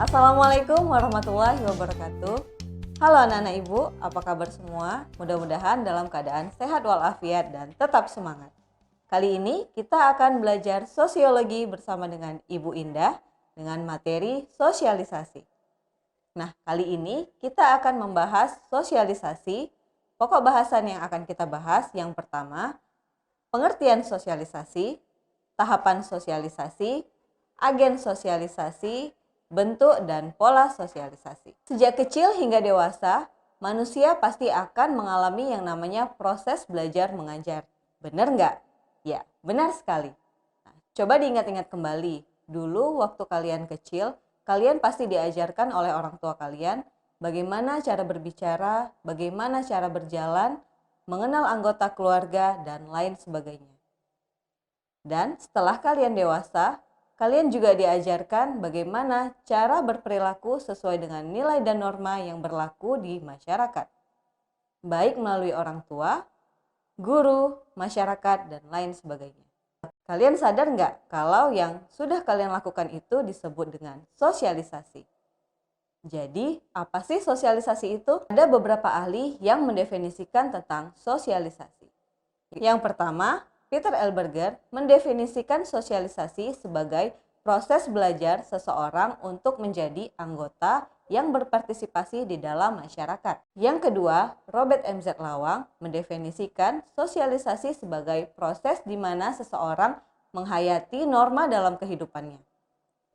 Assalamualaikum warahmatullahi wabarakatuh. Halo anak-anak ibu, apa kabar semua? Mudah-mudahan dalam keadaan sehat walafiat dan tetap semangat. Kali ini kita akan belajar sosiologi bersama dengan Ibu Indah dengan materi sosialisasi. Nah, kali ini kita akan membahas sosialisasi. Pokok bahasan yang akan kita bahas yang pertama, pengertian sosialisasi, tahapan sosialisasi, agen sosialisasi, bentuk dan pola sosialisasi. Sejak kecil hingga dewasa, manusia pasti akan mengalami yang namanya proses belajar mengajar. Benar nggak? Ya, benar sekali. Nah, coba diingat-ingat kembali. Dulu waktu kalian kecil, kalian pasti diajarkan oleh orang tua kalian bagaimana cara berbicara, bagaimana cara berjalan, mengenal anggota keluarga, dan lain sebagainya. Dan setelah kalian dewasa, kalian juga diajarkan bagaimana cara berperilaku sesuai dengan nilai dan norma yang berlaku di masyarakat, baik melalui orang tua, guru, masyarakat, dan lain sebagainya. Kalian sadar nggak kalau yang sudah kalian lakukan itu disebut dengan sosialisasi? Jadi, apa sih sosialisasi itu? Ada beberapa ahli yang mendefinisikan tentang sosialisasi. Yang pertama, Peter L. Berger mendefinisikan sosialisasi sebagai proses belajar seseorang untuk menjadi anggota yang berpartisipasi di dalam masyarakat. Yang kedua, Robert M. Z. Lawang mendefinisikan sosialisasi sebagai proses di mana seseorang menghayati norma dalam kehidupannya.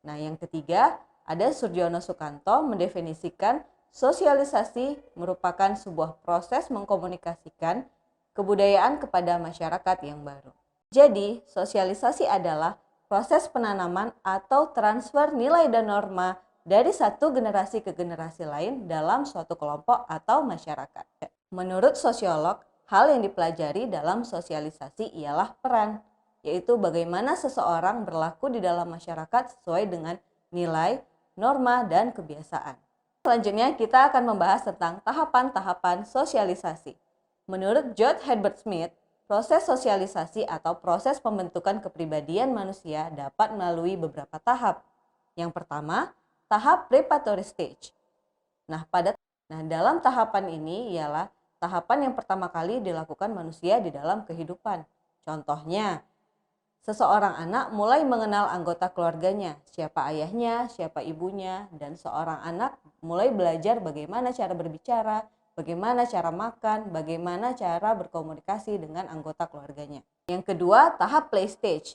Nah, yang ketiga, ada Surjono Sukanto mendefinisikan sosialisasi merupakan sebuah proses mengkomunikasikan kebudayaan kepada masyarakat yang baru. Jadi, sosialisasi adalah proses penanaman atau transfer nilai dan norma dari satu generasi ke generasi lain dalam suatu kelompok atau masyarakat. Menurut sosiolog, hal yang dipelajari dalam sosialisasi ialah peran, yaitu bagaimana seseorang berlaku di dalam masyarakat sesuai dengan nilai, norma, dan kebiasaan. Selanjutnya kita akan membahas tentang tahapan-tahapan sosialisasi. Menurut George Herbert Smith, proses sosialisasi atau proses pembentukan kepribadian manusia dapat melalui beberapa tahap. Yang pertama, tahap preparatory stage. Dalam tahapan ini ialah tahapan yang pertama kali dilakukan manusia di dalam kehidupan. Contohnya, seseorang anak mulai mengenal anggota keluarganya, siapa ayahnya, siapa ibunya, dan seorang anak mulai belajar bagaimana cara berbicara, bagaimana cara makan, bagaimana cara berkomunikasi dengan anggota keluarganya. Yang kedua, tahap play stage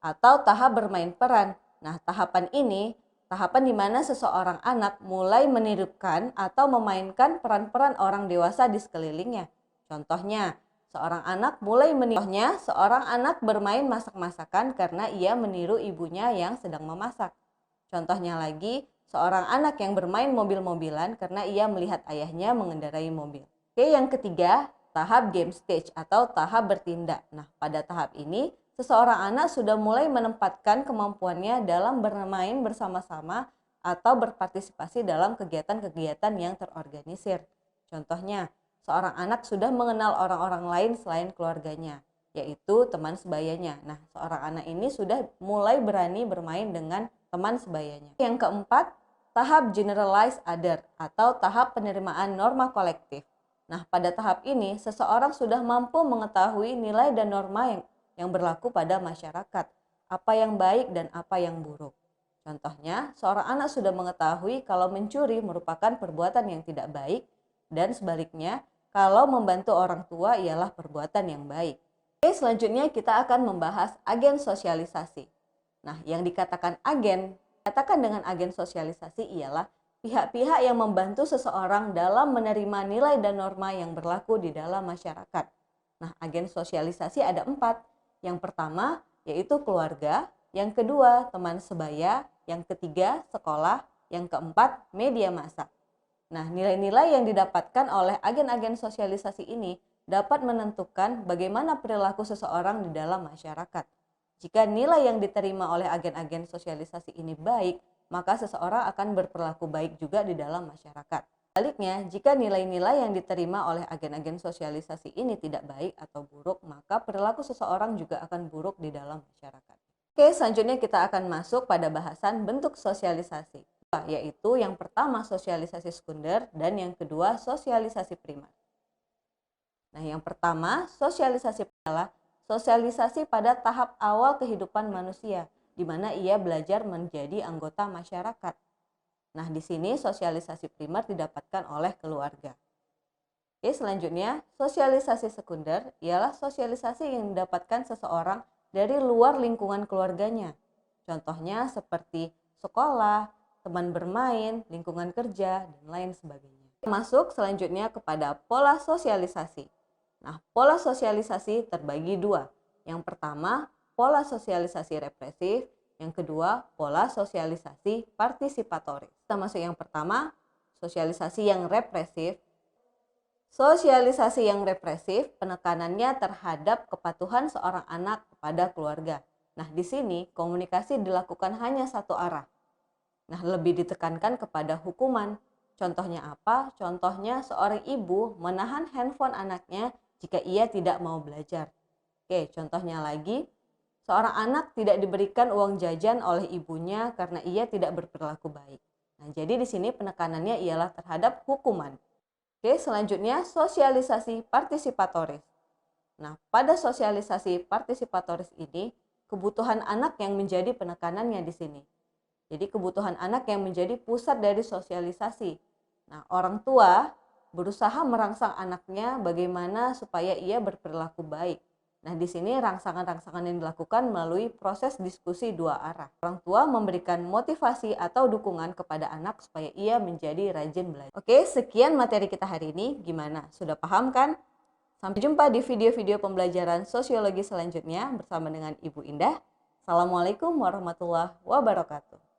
atau tahap bermain peran. Nah, tahapan ini tahapan di mana seseorang anak mulai menirukan atau memainkan peran-peran orang dewasa di sekelilingnya. Contohnya, seorang anak bermain masak-masakan karena ia meniru ibunya yang sedang memasak. Contohnya lagi, seorang anak yang bermain mobil-mobilan karena ia melihat ayahnya mengendarai mobil. Oke, yang ketiga, tahap game stage atau tahap bertindak. Nah, pada tahap ini, seseorang anak sudah mulai menempatkan kemampuannya dalam bermain bersama-sama atau berpartisipasi dalam kegiatan-kegiatan yang terorganisir. Contohnya, seorang anak sudah mengenal orang-orang lain selain keluarganya, yaitu teman sebayanya. Nah, seorang anak ini sudah mulai berani bermain dengan teman sebayanya. Yang keempat, tahap generalized other atau tahap penerimaan norma kolektif. Nah, pada tahap ini, seseorang sudah mampu mengetahui nilai dan norma yang berlaku pada masyarakat, apa yang baik dan apa yang buruk. Contohnya, seorang anak sudah mengetahui kalau mencuri merupakan perbuatan yang tidak baik, dan sebaliknya, kalau membantu orang tua ialah perbuatan yang baik. Oke, selanjutnya kita akan membahas agen sosialisasi. Nah, yang dikatakan dengan agen sosialisasi ialah pihak-pihak yang membantu seseorang dalam menerima nilai dan norma yang berlaku di dalam masyarakat. Nah, agen sosialisasi ada 4. Yang pertama yaitu keluarga, yang kedua teman sebaya, yang ketiga sekolah, yang keempat media massa. Nah, nilai-nilai yang didapatkan oleh agen-agen sosialisasi ini dapat menentukan bagaimana perilaku seseorang di dalam masyarakat. Jika nilai yang diterima oleh agen-agen sosialisasi ini baik, maka seseorang akan berperilaku baik juga di dalam masyarakat. Sebaliknya, jika nilai-nilai yang diterima oleh agen-agen sosialisasi ini tidak baik atau buruk, maka perilaku seseorang juga akan buruk di dalam masyarakat. Oke, selanjutnya kita akan masuk pada bahasan bentuk sosialisasi. yaitu yang pertama sosialisasi sekunder dan yang kedua sosialisasi primer. Nah, yang pertama sosialisasi adalah sosialisasi pada tahap awal kehidupan manusia, di mana ia belajar menjadi anggota masyarakat. Nah, di sini sosialisasi primer didapatkan oleh keluarga. Oke, selanjutnya sosialisasi sekunder ialah sosialisasi yang didapatkan seseorang dari luar lingkungan keluarganya. Contohnya seperti sekolah, teman bermain, lingkungan kerja, dan lain sebagainya. Masuk selanjutnya kepada pola sosialisasi. Nah, pola sosialisasi terbagi dua. Yang pertama, pola sosialisasi represif. Yang kedua, pola sosialisasi partisipatoris. Kita masuk yang pertama, sosialisasi yang represif. Sosialisasi yang represif penekanannya terhadap kepatuhan seorang anak kepada keluarga. Nah, di sini komunikasi dilakukan hanya satu arah. Nah, lebih ditekankan kepada hukuman. Contohnya apa? Contohnya seorang ibu menahan handphone anaknya jika ia tidak mau belajar. Oke, contohnya lagi, seorang anak tidak diberikan uang jajan oleh ibunya karena ia tidak berperilaku baik. Nah, jadi di sini penekanannya ialah terhadap hukuman. Oke, selanjutnya sosialisasi partisipatoris. Nah, pada sosialisasi partisipatoris ini, kebutuhan anak yang menjadi penekanannya di sini. Jadi kebutuhan anak yang menjadi pusat dari sosialisasi. Nah, orang tua berusaha merangsang anaknya bagaimana supaya ia berperilaku baik. Nah, di sini rangsangan-rangsangan yang dilakukan melalui proses diskusi dua arah. Orang tua memberikan motivasi atau dukungan kepada anak supaya ia menjadi rajin belajar. Oke, sekian materi kita hari ini. Gimana? Sudah paham kan? Sampai jumpa di video-video pembelajaran sosiologi selanjutnya bersama dengan Ibu Indah. Assalamualaikum warahmatullahi wabarakatuh.